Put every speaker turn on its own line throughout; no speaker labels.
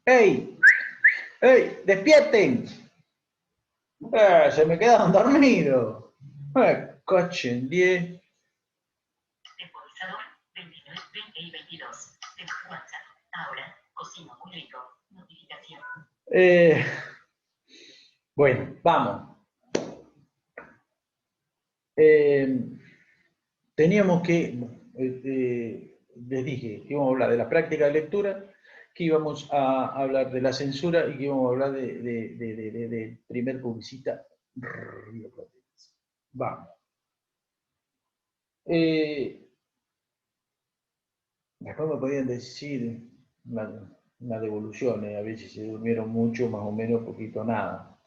¡Ey! ¡Ey! ¡Despierten! Se me quedaron dormidos. Coche en 10.
Temporizador 29, 20 y 22. De WhatsApp. Ahora, cocina muy rico. Notificación.
Bueno, vamos. Teníamos que, les dije que íbamos a hablar de la práctica de lectura, que íbamos a hablar de la censura y que íbamos a hablar de primer publicista Río Platense. Vamos. Después me podían decir una devolución, a ver si se durmieron mucho, más o menos, poquito, nada.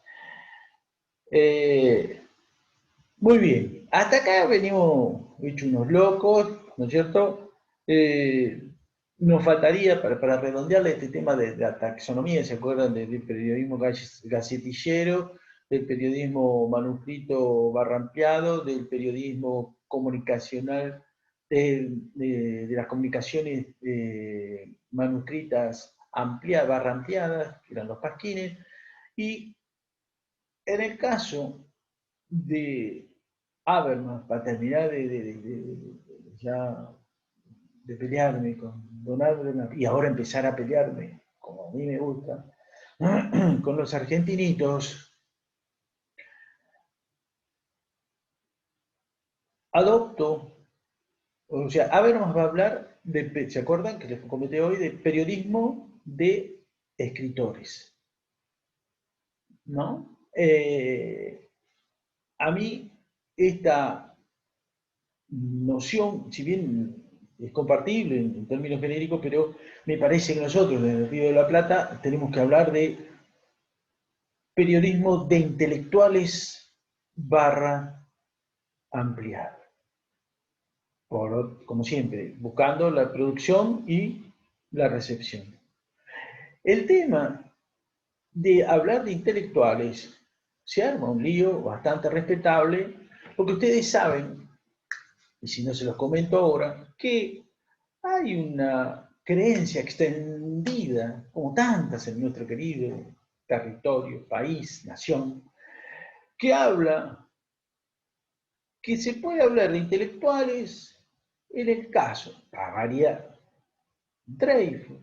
Muy bien, hasta acá venimos hechos unos locos, ¿no es cierto? Nos faltaría, para redondearle este tema de la taxonomía, ¿se acuerdan del periodismo gacetillero, del periodismo manuscrito barrampeado, del periodismo comunicacional, de las comunicaciones manuscritas ampliadas, barrampeadas, que eran los pasquines, y en el caso de Habermas, para terminar ya de pelearme con Don Habermas y ahora empezar a pelearme, como a mí me gusta, con los argentinitos, adopto, o sea, Habermas va a hablar, ¿se acuerdan que les comenté hoy? De periodismo de escritores, ¿no? A mí esta noción, si bien es compartible en términos genéricos, pero me parece que nosotros, desde el Río de la Plata, tenemos que hablar de periodismo de intelectuales barra ampliar. Como siempre, buscando la producción y la recepción. El tema de hablar de intelectuales se arma un lío bastante respetable, porque ustedes saben, y si no se los comento ahora, que hay una creencia extendida, como tantas en nuestro querido territorio, país, nación, que habla que se puede hablar de intelectuales en el caso, para variar, Dreyfus,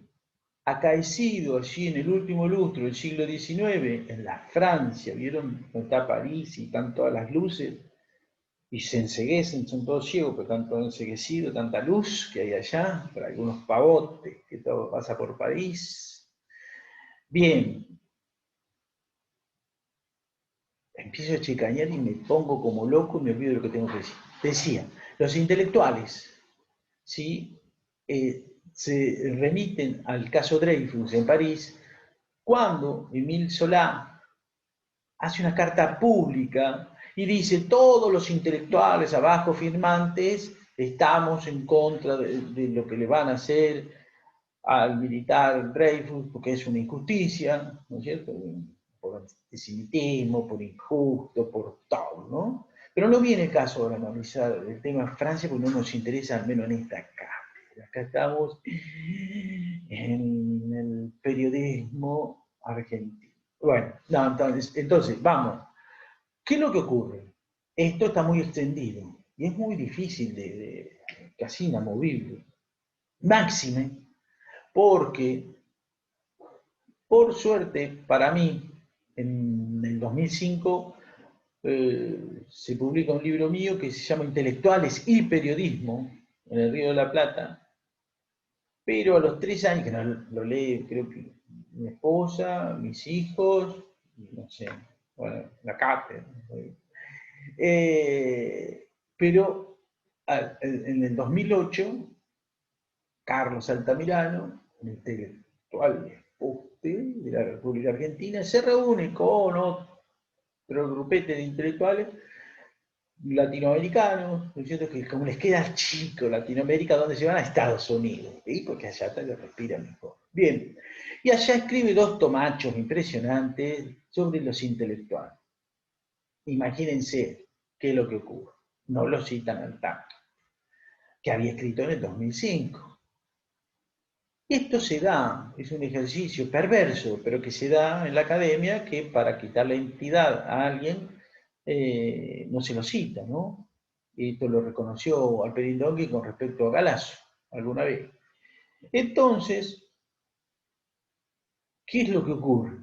acaecido allí en el último lustro del siglo XIX, en la Francia, ¿vieron? Donde está París y están todas las luces, y se enceguecen, son todos ciegos, pero están todos enceguecidos, tanta luz que hay allá, para algunos pavotes, que todo pasa por París. Bien, empiezo a chicañar y me pongo como loco y me olvido de lo que tengo que decir. Decía, los intelectuales, ¿sí? Se remiten al caso Dreyfus en París, cuando Émile Zola hace una carta pública y dice, todos los intelectuales abajo firmantes estamos en contra de lo que le van a hacer al militar Dreyfus, porque es una injusticia, ¿no es cierto? Por antisemitismo, por injusto, por todo, ¿no? Pero no viene el caso ahora analizar el tema Francia, porque no nos interesa, al menos en esta cátedra. Acá estamos en el periodismo argentino. Bueno, no, entonces, vamos. ¿Qué es lo que ocurre? Esto está muy extendido y es muy difícil casi inamovible. Máxime, porque, por suerte, para mí, en el 2005 se publica un libro mío que se llama Intelectuales y Periodismo en el Río de la Plata, pero a los 3 años, que no, lo lee creo que mi esposa, mis hijos, no sé, bueno, la cátedra. Pero en el 2008, Carlos Altamirano, un intelectual de la República Argentina, se reúne con otro grupete de intelectuales latinoamericanos, ¿no es cierto? Que como les queda chico Latinoamérica, ¿dónde se van? A Estados Unidos, ¿sí? Porque allá te lo respiran mejor. Bien, y allá escribe 2 tomachos impresionantes sobre los intelectuales. Imagínense qué es lo que ocurre. No lo citan al tanto, que había escrito en el 2005. Esto se da, es un ejercicio perverso, pero que se da en la academia, que para quitar la entidad a alguien no se lo cita, ¿no? Esto lo reconoció Alperín Dongui con respecto a Galasso, alguna vez. Entonces, ¿qué es lo que ocurre?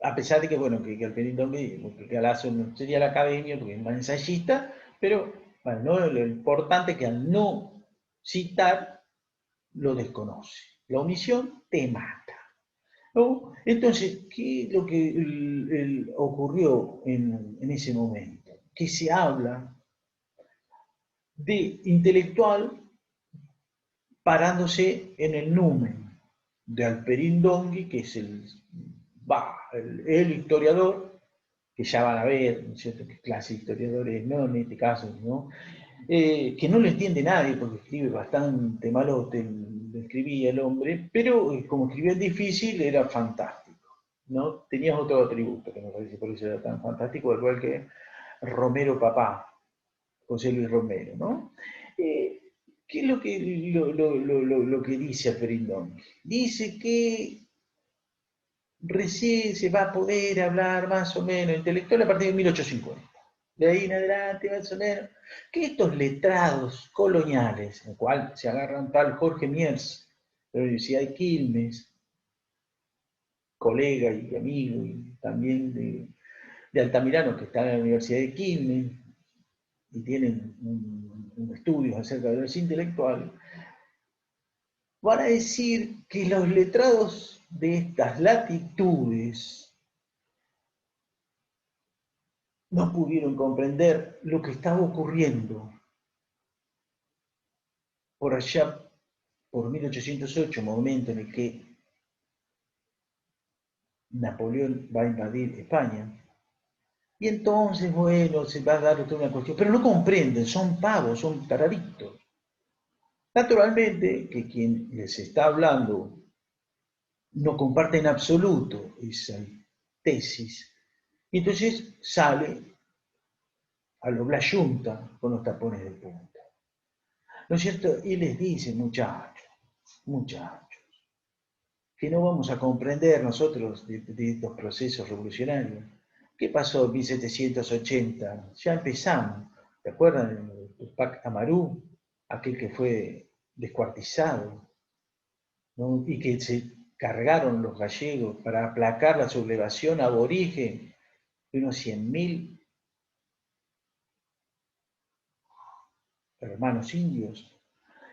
A pesar de que, bueno, que Alperín Dongui, que Galasso no sería la academia, porque es más ensayista, pero, bueno, ¿no? Lo importante es que al no citar, lo desconoce. La omisión te mata. ¿No? Entonces, ¿qué es lo que ocurrió en ese momento? Que se habla de intelectual parándose en el numen de Alperín Dongui, que es el historiador, que ya van a ver, ¿no es cierto?, qué clase de historiadores, no en este caso, ¿no? Que no lo entiende nadie porque escribe bastante malote, escribía el hombre, pero como escribía difícil era fantástico, ¿no? Tenía otro atributo que me parece por eso era tan fantástico, igual que Romero Papá, José Luis Romero, ¿no? Eh, ¿Qué es lo que dice Aperindón? Dice que recién se va a poder hablar más o menos intelectual a partir de 1850. De ahí en adelante, más o menos, que estos letrados coloniales, en el cual se agarran tal Jorge Miers, de la Universidad de Quilmes, colega y amigo, y también de Altamirano, que está en la Universidad de Quilmes, y tienen estudios acerca de los intelectuales, van a decir que los letrados de estas latitudes no pudieron comprender lo que estaba ocurriendo por allá, por 1808, momento en el que Napoleón va a invadir España. Y entonces, bueno, se va a dar toda una cuestión, pero no comprenden, son pavos, son taraditos. Naturalmente que quien les está hablando no comparte en absoluto esa tesis, y entonces sale a lo Blas Yunta con los tapones de punta. ¿No es cierto? Y les dice, muchachos, que no vamos a comprender nosotros de estos procesos revolucionarios. ¿Qué pasó en 1780? Ya empezamos. ¿Te acuerdan del Tupac Amaru? Aquel que fue descuartizado, ¿no? Y que se cargaron los gallegos para aplacar la sublevación aborigen de unos 100.000 hermanos indios.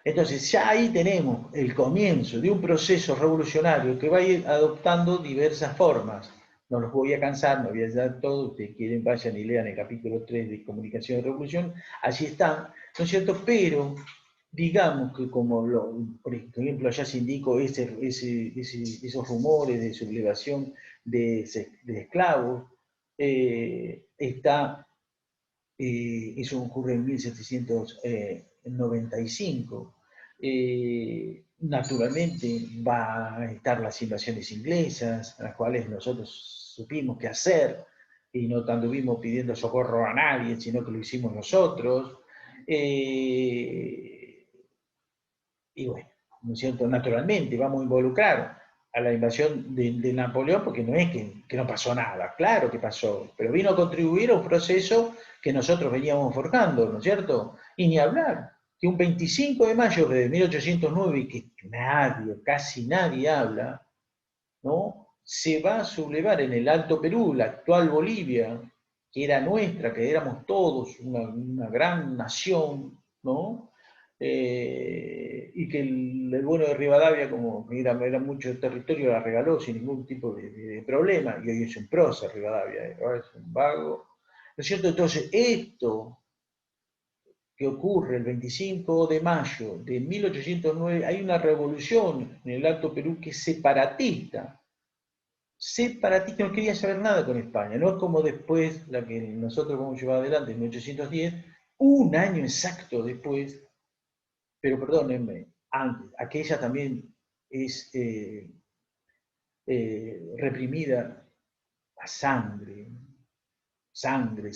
Entonces ya ahí tenemos el comienzo de un proceso revolucionario que va a ir adoptando diversas formas. No los voy a cansar, no voy a dar todo, ustedes quieren vayan y lean el capítulo 3 de Comunicación y Revolución, allí están, ¿no es cierto? Pero digamos que como, por ejemplo, allá se indicó esos rumores de sublevación de esclavos, eso ocurre en 1795. Naturalmente va a estar las invasiones inglesas, a las cuales nosotros supimos qué hacer, y no anduvimos pidiendo socorro a nadie, sino que lo hicimos nosotros. Y bueno, ¿no es cierto? Naturalmente vamos a involucrar a la invasión de Napoleón, porque no es que no pasó nada, claro que pasó, pero vino a contribuir a un proceso que nosotros veníamos forjando, ¿no es cierto? Y ni hablar, que un 25 de mayo de 1809, y que nadie, casi nadie habla, ¿no? Se va a sublevar en el Alto Perú, la actual Bolivia, que era nuestra, que éramos todos una gran nación, ¿no? Y que el bueno de Rivadavia, como era mucho territorio, la regaló sin ningún tipo de problema, y hoy es un prócer Rivadavia, ahora es un vago. ¿No es cierto? Entonces, esto que ocurre el 25 de mayo de 1809, hay una revolución en el Alto Perú que es separatista, no quería saber nada con España, no es como después la que nosotros vamos a llevar adelante en 1810, un año exacto después, pero perdónenme, antes, aquella también es reprimida a sangre, sangre,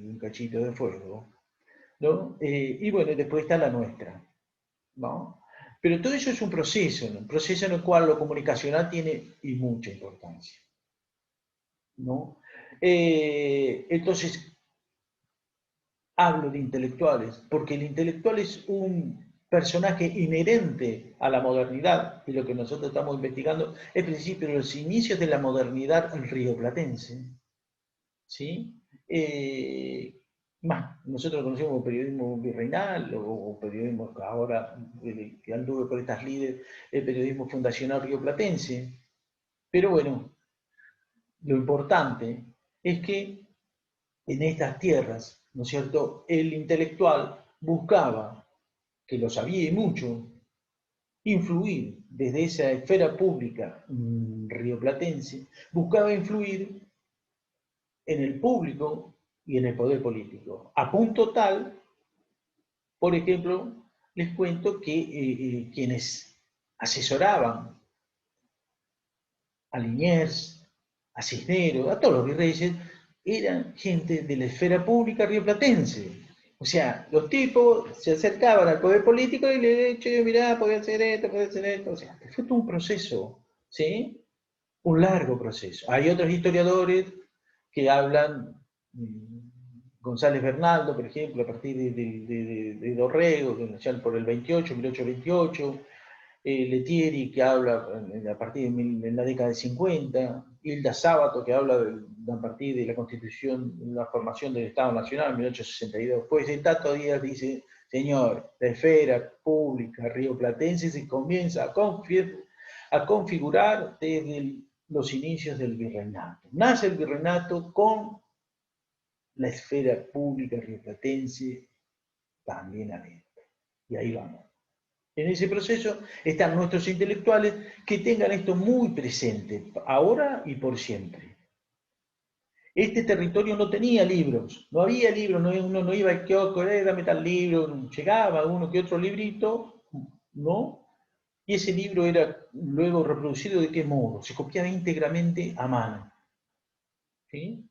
un cachito de fuego, ¿no? Y bueno, después está la nuestra, ¿no? Pero todo eso es un proceso, ¿no? Un proceso en el cual lo comunicacional tiene y mucha importancia, ¿no? Entonces, hablo de intelectuales, porque el intelectual es un personaje inherente a la modernidad, y lo que nosotros estamos investigando es principio de los inicios de la modernidad rioplatense, ¿sí? Nosotros conocemos el periodismo virreinal o periodismo que ahora, que anduve por estas líderes, el periodismo fundacional rioplatense, pero bueno, lo importante es que en estas tierras, ¿no es cierto?, el intelectual buscaba, que lo sabía y mucho, influir desde esa esfera pública rioplatense, buscaba influir en el público y en el poder político, a punto tal, por ejemplo, les cuento que quienes asesoraban a Liniers, a Cisneros, a todos los virreyes, eran gente de la esfera pública rioplatense. O sea, los tipos se acercaban al poder político y le decían, mirá, puede hacer esto, puede hacer esto. O sea, fue todo un proceso, ¿sí? Un largo proceso. Hay otros historiadores que hablan, González Bernaldo, por ejemplo, a partir de Dorrego, ya por el 28, 1828, Letieri, que habla a partir de la década de 50, Hilda Sábato, que habla a partir de la constitución, la formación del Estado Nacional en 1862. Pues el Tato Díaz dice, señor, la esfera pública rioplatense se comienza a configurar desde los inicios del virreinato. Nace el virreinato con la esfera pública rioplatense también adentro. Y ahí vamos. En ese proceso están nuestros intelectuales que tengan esto muy presente, ahora y por siempre. Este territorio no tenía libros, no había libros, uno no iba al kiosco, dame tal libro, llegaba uno que otro librito, ¿no? Y ese libro era luego reproducido de qué modo, se copiaba íntegramente a mano. ¿Sí?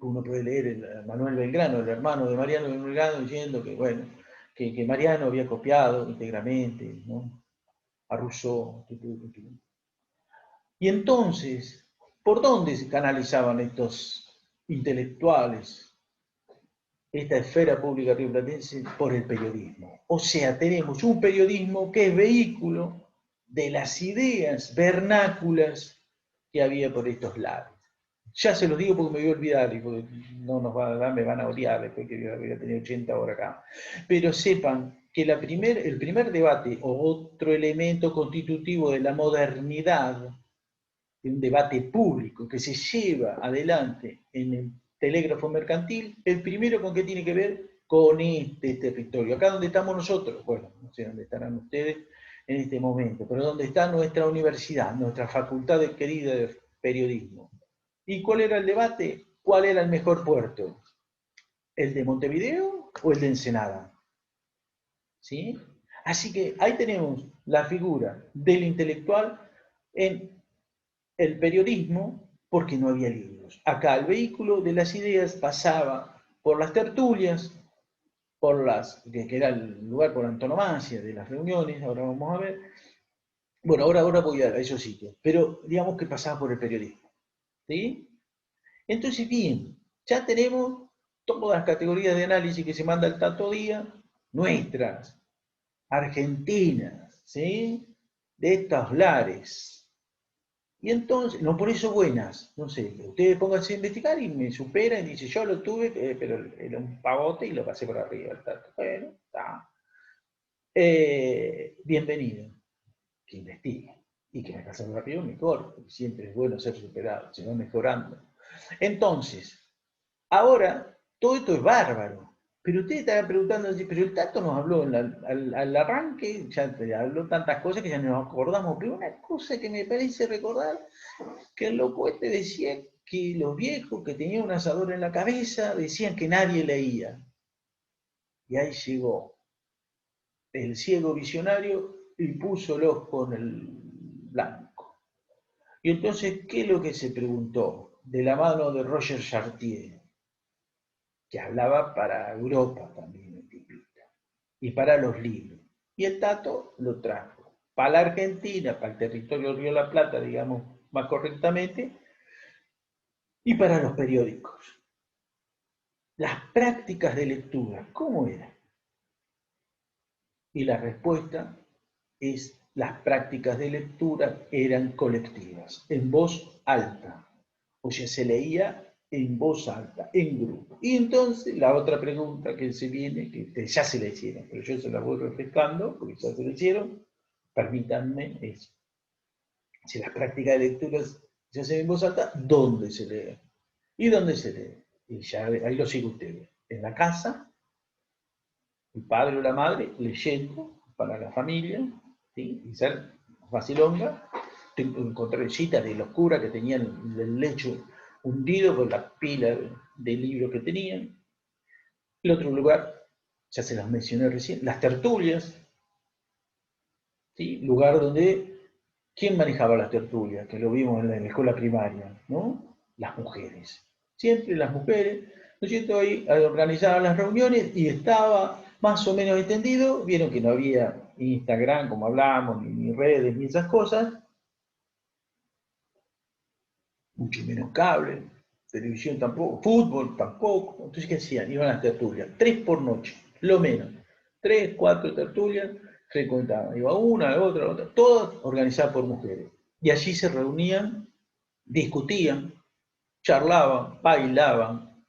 Uno puede leer a Manuel Belgrano, el hermano de Mariano Belgrano, diciendo que, bueno, que Mariano había copiado íntegramente, ¿no?, a Rousseau. Y entonces, ¿por dónde se canalizaban estos intelectuales, esta esfera pública rioplatense? Por el periodismo. O sea, tenemos un periodismo que es vehículo de las ideas vernáculas que había por estos lados. Ya se los digo porque me voy a olvidar y porque no nos van a dar, me van a odiar después que voy a tener 80 horas acá. Pero sepan que el primer debate o otro elemento constitutivo de la modernidad, de un debate público que se lleva adelante en el telégrafo mercantil, el primero con qué tiene que ver con este territorio. Acá donde estamos nosotros, bueno, no sé dónde estarán ustedes en este momento, pero donde está nuestra universidad, nuestra facultad querida de periodismo. ¿Y cuál era el debate? ¿Cuál era el mejor puerto? ¿El de Montevideo o el de Ensenada? ¿Sí? Así que ahí tenemos la figura del intelectual en el periodismo, porque no había libros. Acá el vehículo de las ideas pasaba por las tertulias, que era el lugar por antonomasia de las reuniones, ahora vamos a ver. Bueno, ahora voy a esos sitios, pero digamos que pasaba por el periodismo. ¿Sí? Entonces, bien, ya tenemos todas las categorías de análisis que se manda el Tato Díaz, nuestras, argentinas, ¿sí? De estos lares. Y entonces, no por eso buenas, no sé, ustedes pónganse a investigar y me superan y dicen, yo lo tuve, pero era un pavote y lo pasé por arriba el Tato. Bueno, está. Bienvenido, que investigue. Y que me pase rápido mejor, porque siempre es bueno ser superado, se va mejorando. Entonces, ahora, todo esto es bárbaro, pero ustedes estaban preguntando, pero el Tato nos habló al arranque, ya te habló tantas cosas que ya no nos acordamos, pero una cosa que me parece recordar, que el loco este decía que los viejos que tenían un asador en la cabeza decían que nadie leía. Y ahí llegó el ciego visionario y puso el ojo en el blanco. Y entonces, ¿qué es lo que se preguntó? De la mano de Roger Chartier, que hablaba para Europa también, y para los libros. Y el Tato lo trajo para la Argentina, para el territorio del Río de la Plata, digamos más correctamente, y para los periódicos. Las prácticas de lectura, ¿cómo eran? Y la respuesta es: las prácticas de lectura eran colectivas, en voz alta. O sea, se leía en voz alta, en grupo. Y entonces la otra pregunta que se viene, que ya se la hicieron, pero yo se la voy refrescando, porque ya se la hicieron, permítanme, es: si las prácticas de lectura se hacen en voz alta, ¿dónde se lee? ¿Y dónde se lee? Y ya ahí lo sigue usted. En la casa, el padre o la madre leyendo para la familia, ¿sí? Y ser facilonga. Encontré citas de los curas que tenían el lecho hundido con la pila de libros que tenían. El otro lugar, ya se las mencioné recién, las tertulias, ¿sí? Lugar donde, ¿quién manejaba las tertulias? Que lo vimos en la escuela primaria, ¿no? Las mujeres. Siempre las mujeres, ¿no es cierto? Ahí organizaban las reuniones y estaba más o menos entendido. Vieron que no había Instagram, como hablábamos, ni redes, ni esas cosas, mucho menos cable, televisión tampoco, fútbol tampoco. Entonces, ¿qué hacían? Iban a las tertulias, 3 por noche, lo menos. 3, 4 tertulias frecuentaban. Iba una, la otra, todas organizadas por mujeres. Y allí se reunían, discutían, charlaban, bailaban,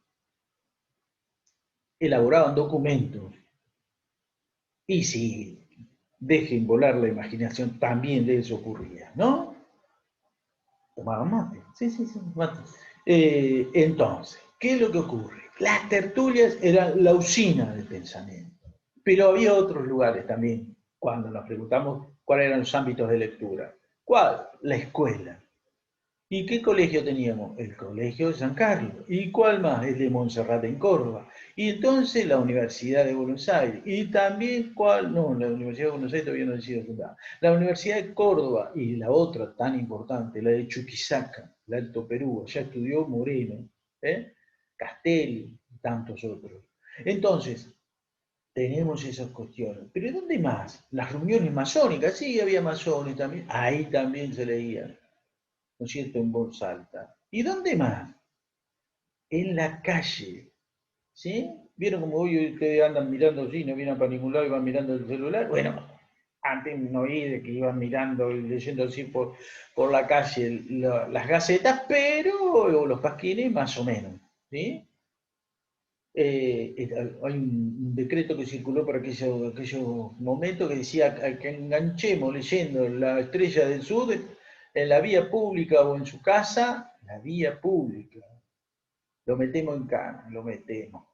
elaboraban documentos. Y si dejen volar la imaginación, también de eso ocurría, ¿no? Tomaban mate. Sí, sí, sí, mate. Entonces, ¿qué es lo que ocurre? Las tertulias eran la usina del pensamiento. Pero había otros lugares también, cuando nos preguntamos cuáles eran los ámbitos de lectura. ¿Cuál? La escuela. ¿Y qué colegio teníamos? El Colegio de San Carlos. ¿Y cuál más? El de Montserrat en Córdoba. Y entonces la Universidad de Buenos Aires. Y también cuál, no, la Universidad de Buenos Aires todavía no ha sido fundada. La Universidad de Córdoba y la otra tan importante, la de Chuquisaca, el Alto Perú, allá estudió Moreno, Castelli y tantos otros. Entonces, tenemos esas cuestiones. Pero ¿dónde más? Las reuniones masónicas, sí, había masones también, ahí también se leían, ¿no es cierto?, en voz alta. ¿Y dónde más? En la calle, ¿sí? ¿Vieron como hoy ustedes andan mirando así, no vienen para ningún lado y van mirando el celular? Bueno, antes no oí de que iban mirando y leyendo así por la calle las gacetas, pero los pasquines más o menos, ¿sí? Hay un decreto que circuló por aquellos momentos que decía que enganchemos leyendo La Estrella del Sur en la vía pública o en su casa, la vía pública. Lo metemos en cana, lo metemos.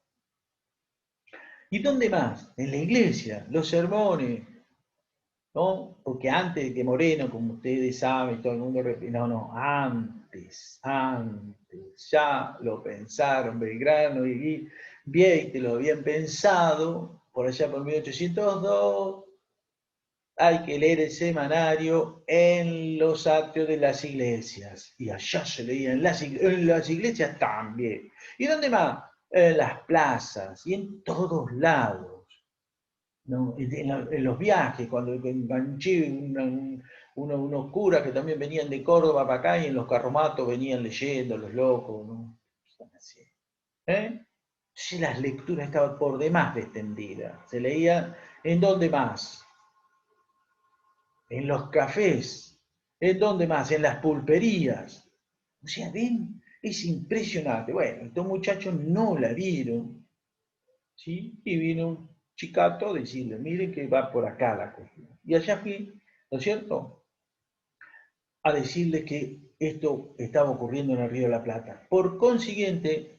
¿Y dónde más? En la iglesia, los sermones, ¿no? Porque antes de que Moreno, como ustedes saben, todo el mundo no, antes, ya lo pensaron Belgrano y Vieite, lo habían pensado, por allá por 1802, hay que leer el semanario en los atrios de las iglesias. Y allá se leía en las iglesias también. ¿Y dónde más? En las plazas y en todos lados. ¿No? En los viajes, cuando enganché unos curas que también venían de Córdoba para acá y en los carromatos venían leyendo, los locos, ¿no? Sí, las lecturas estaban por demás extendidas. Se leía en dónde más, en los cafés, en dónde más, en las pulperías. O sea, ven, es impresionante. Bueno, estos muchachos no la vieron, ¿sí? Y vino un chicato a decirle: miren que va por acá la cuestión. Y allá fui, ¿no es cierto?, a decirle que esto estaba ocurriendo en el Río de la Plata. Por consiguiente,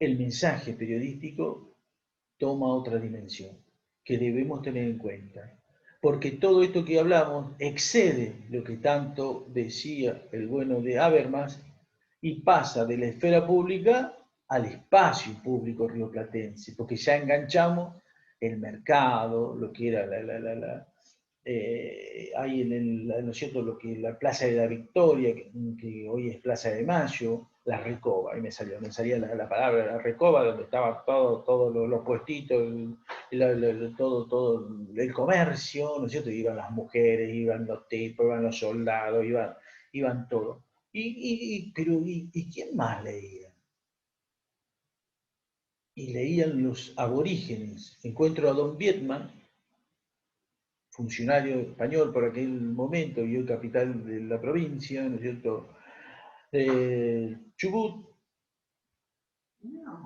el mensaje periodístico toma otra dimensión que debemos tener en cuenta. Porque todo esto que hablamos excede lo que tanto decía el bueno de Habermas y pasa de la esfera pública al espacio público rioplatense, porque ya enganchamos el mercado, lo que era hay ¿no es cierto?, lo que la Plaza de la Victoria, que hoy es Plaza de Mayo, la Recoba, ahí me salía la palabra, la Recoba, donde estaban todos los puestitos, todo el comercio, ¿no es cierto? Iban las mujeres, iban los tipos, iban los soldados, iban todos. ¿Y quién más leía? Y leían los aborígenes. Encuentro a Don Vietman, funcionario español por aquel momento y hoy capital de la provincia, ¿no es cierto?, Chubut,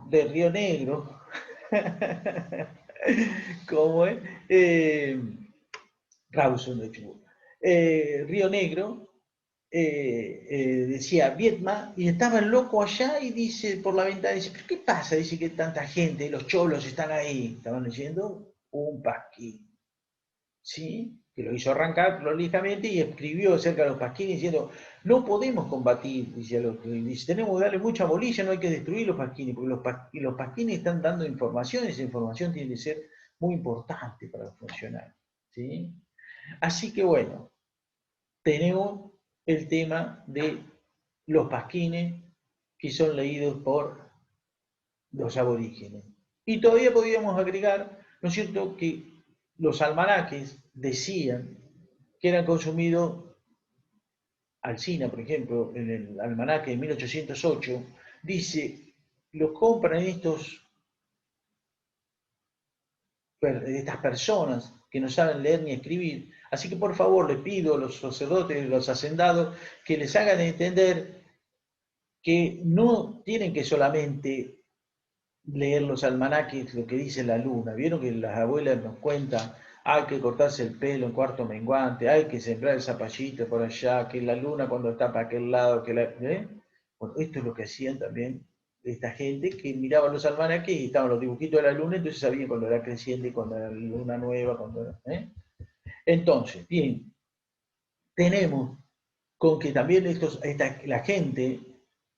de Río Negro, ¿cómo es? Rawson de Chubut. Río Negro, decía Vietma, y estaba el loco allá y dice por la ventana, dice, ¿pero qué pasa? Dice que tanta gente, los cholos están ahí, estaban leyendo un pasquín, ¿sí? Que lo hizo arrancar prolijamente y escribió acerca de los pasquines diciendo, no podemos combatir, dice, tenemos que darle mucha bolilla, no hay que destruir los pasquines, porque los pasquines están dando información, y esa información tiene que ser muy importante para funcionar, ¿sí? Así que bueno, tenemos el tema de los pasquines que son leídos por los aborígenes. Y todavía podríamos agregar, ¿no es cierto?, que los almanaques decían que eran consumidos, Alsina, por ejemplo, en el almanaque de 1808, dice, los compran estas personas que no saben leer ni escribir. Así que por favor les pido a los sacerdotes y los hacendados que les hagan entender que no tienen que solamente leer los almanaques, lo que dice la luna. Vieron que las abuelas nos cuentan, hay que cortarse el pelo en cuarto menguante, hay que sembrar el zapallito por allá, que la luna cuando está para aquel lado, Bueno, esto es lo que hacían también esta gente que miraba los almanaques y estaban los dibujitos de la luna, entonces sabían cuando era creciente, cuando era luna nueva, cuando era, Entonces, bien, tenemos con que también la gente,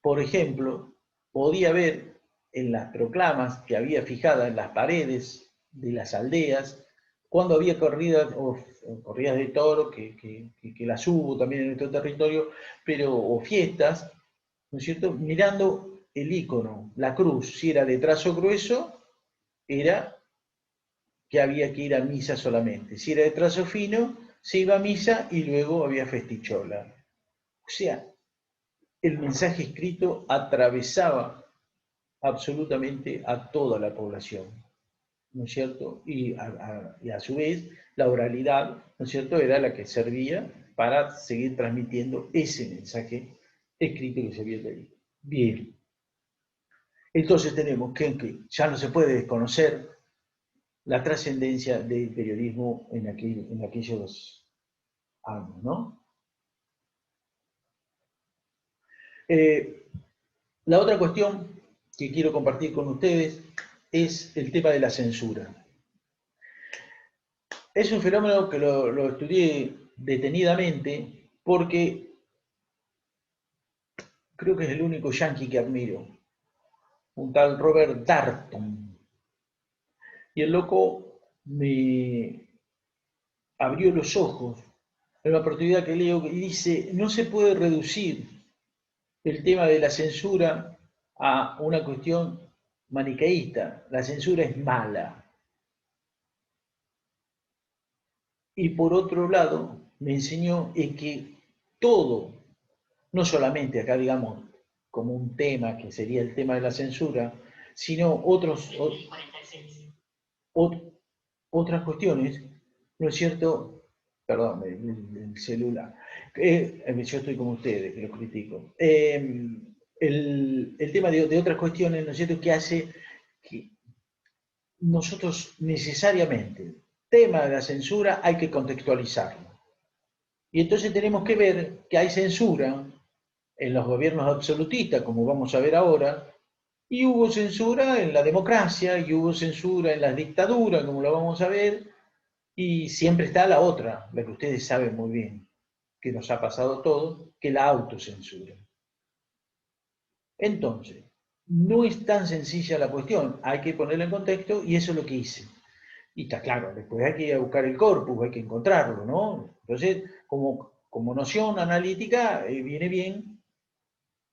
por ejemplo, podía ver en las proclamas que había fijadas en las paredes de las aldeas, cuando había corridas de toro, que las hubo también en nuestro territorio, o fiestas, ¿no es cierto?, mirando el icono, la cruz, si era de trazo grueso, era que había que ir a misa solamente, si era de trazo fino, se iba a misa y luego había festichola. O sea, el mensaje escrito atravesaba absolutamente a toda la población, ¿no es cierto? Y a su vez, la oralidad, ¿no es cierto?, era la que servía para seguir transmitiendo ese mensaje escrito que se había leído. Bien. Entonces tenemos que ya no se puede desconocer la trascendencia del periodismo en aquellos años, ¿no? La otra cuestión que quiero compartir con ustedes es el tema de la censura. Es un fenómeno que lo estudié detenidamente porque creo que es el único yanqui que admiro, un tal Robert Darnton. Y el loco me abrió los ojos en la oportunidad que leo y dice, no se puede reducir el tema de la censura a una cuestión maniqueísta. La censura es mala. Y por otro lado, me enseñó que todo, no solamente acá digamos como un tema que sería el tema de la censura, sino otras cuestiones, ¿no es cierto? Perdón, el celular. Yo estoy como ustedes, que los critico. El tema de otras cuestiones, ¿no es cierto?, que hace que nosotros necesariamente, tema de la censura, hay que contextualizarlo. Y entonces tenemos que ver que hay censura en los gobiernos absolutistas, como vamos a ver ahora, y hubo censura en la democracia, y hubo censura en las dictaduras, como lo vamos a ver, y siempre está la otra, la que ustedes saben muy bien, que nos ha pasado a todos, que la autocensura. Entonces, no es tan sencilla la cuestión, hay que ponerla en contexto y eso es lo que hice. Y está claro, después hay que ir a buscar el corpus, hay que encontrarlo, ¿no? Entonces, como noción analítica, viene bien,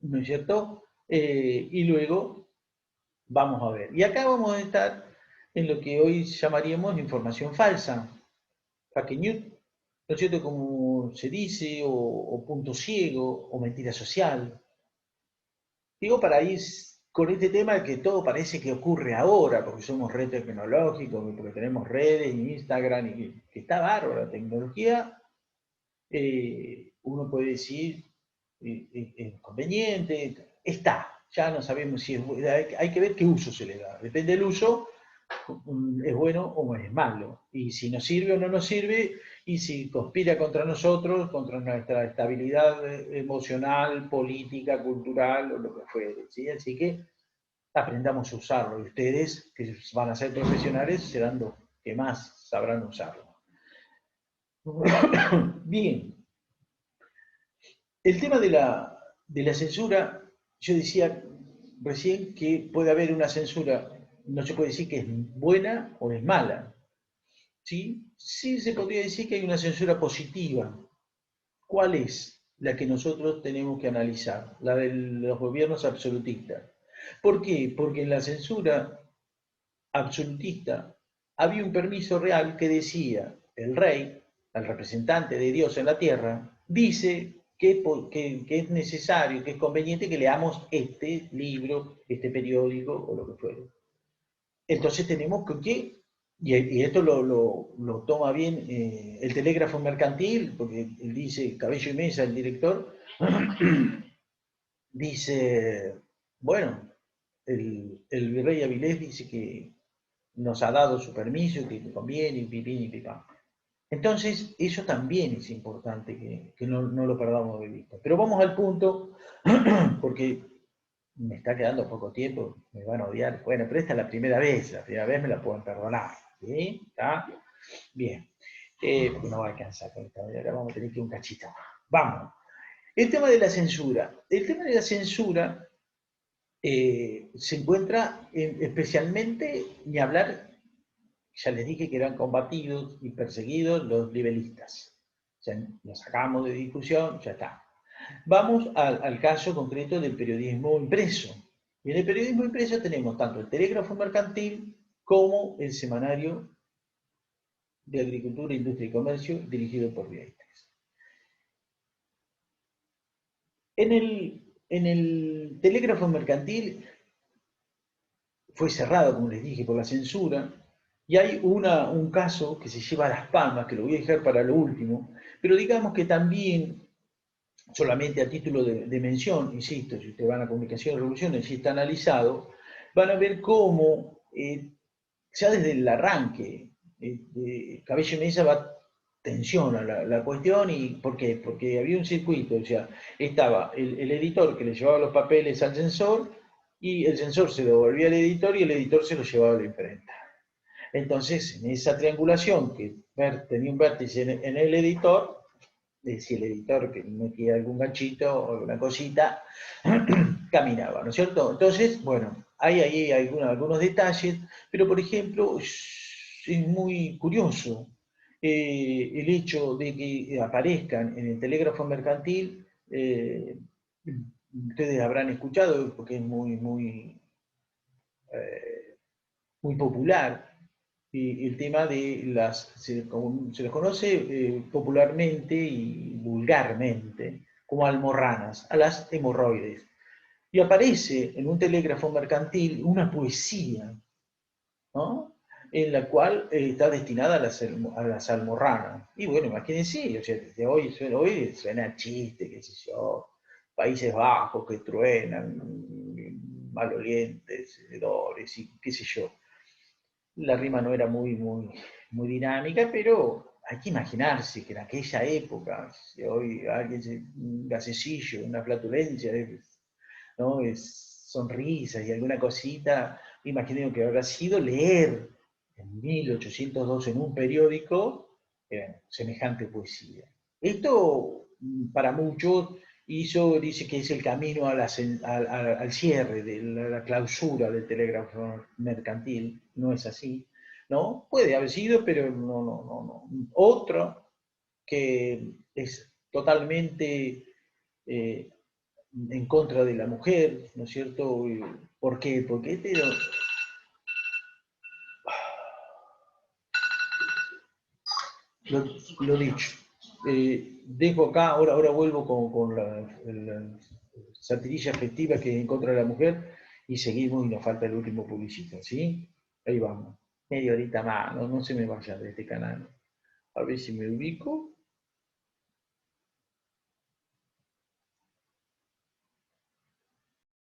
¿no es cierto? Y luego vamos a ver. Y acá vamos a estar en lo que hoy llamaríamos información falsa, fake news, ¿no es cierto? Como se dice, o punto ciego, o mentira social. Digo, para ir con este tema que todo parece que ocurre ahora, porque somos red tecnológicos, porque tenemos redes, Instagram, y que está bárbaro la tecnología, uno puede decir, es conveniente, está, ya no sabemos si es, hay que ver qué uso se le da, depende del uso, es bueno o es malo, y si nos sirve o no nos sirve, y si conspira contra nosotros, contra nuestra estabilidad emocional, política, cultural, o lo que fuere, ¿sí? Así que aprendamos a usarlo, y ustedes, que van a ser profesionales, serán los que más sabrán usarlo. Bien, el tema de la censura, yo decía recién que puede haber una censura, no se puede decir que es buena o es mala, ¿sí? Sí se podría decir que hay una censura positiva. ¿Cuál es la que nosotros tenemos que analizar? La de los gobiernos absolutistas. ¿Por qué? Porque en la censura absolutista había un permiso real que decía, el rey, el representante de Dios en la tierra, dice que es necesario, que es conveniente que leamos este libro, este periódico o lo que fuere. Entonces tenemos que, y esto lo toma bien el telégrafo mercantil, porque él dice, Cabello y Mesa, el director, dice, bueno, el virrey Avilés dice que nos ha dado su permiso, que conviene, y pipín y pipán. Entonces, eso también es importante que no lo perdamos de vista. Pero vamos al punto, porque me está quedando poco tiempo, me van a odiar. Bueno, pero esta es la primera vez me la pueden perdonar. ¿Sí? ¿Está? Bien. Porque no va a alcanzar con esta, ahora vamos a tener que ir un cachito. Vamos. El tema de la censura. El tema de la censura se encuentra especialmente, ni hablar, ya les dije que eran combatidos y perseguidos los libelistas. O sea, los sacamos de discusión, ya está. Vamos al caso concreto del periodismo impreso. Y en el periodismo impreso tenemos tanto el telégrafo mercantil como el semanario de Agricultura, Industria y Comercio dirigido por Vieites. En el telégrafo mercantil fue cerrado, como les dije, por la censura, y hay un caso que se lleva a Las Palmas, que lo voy a dejar para lo último, pero digamos que también, solamente a título de mención, insisto, si ustedes van a Comunicación y Revoluciones, si está analizado, van a ver cómo, ya desde el arranque, Cabello y Mesa va tensiona la cuestión. ¿Y por qué? Porque había un circuito, o sea, estaba el editor que le llevaba los papeles al censor, y el censor se lo devolvía al editor y el editor se lo llevaba a la imprenta. Entonces, en esa triangulación que tenía un vértice en el editor, si el editor que metía algún ganchito o alguna cosita, caminaba, ¿no es cierto? Entonces, bueno, hay ahí algunos detalles, pero por ejemplo, es muy curioso el hecho de que aparezcan en el telégrafo mercantil, ustedes habrán escuchado, porque es muy popular, el tema de se les conoce popularmente y vulgarmente como almorranas, a las hemorroides. Y aparece en un telégrafo mercantil una poesía, ¿no? En la cual está destinada a las almorranas. Y bueno, imagínense, o sea, desde hoy suena chiste, qué sé yo, Países Bajos que truenan, malolientes, hedores, y qué sé yo. La rima no era muy dinámica, pero hay que imaginarse que en aquella época, si hoy alguien un gasecillo, una flatulencia, ¿no? Sonrisas y alguna cosita, imagino que habrá sido leer en 1802 en un periódico semejante poesía. Esto, para muchos, dice que es el camino al cierre, de la clausura del telégrafo mercantil. No es así, ¿no? Puede haber sido, pero no. Otro que es totalmente en contra de la mujer, ¿no es cierto? ¿Por qué? Porque lo dicho. Dejo acá, ahora vuelvo con la satirilla afectiva que es en contra de la mujer y seguimos y nos falta el último publicista, ¿sí? Ahí vamos. Media horita más, no se me vaya de este canal. A ver si me ubico.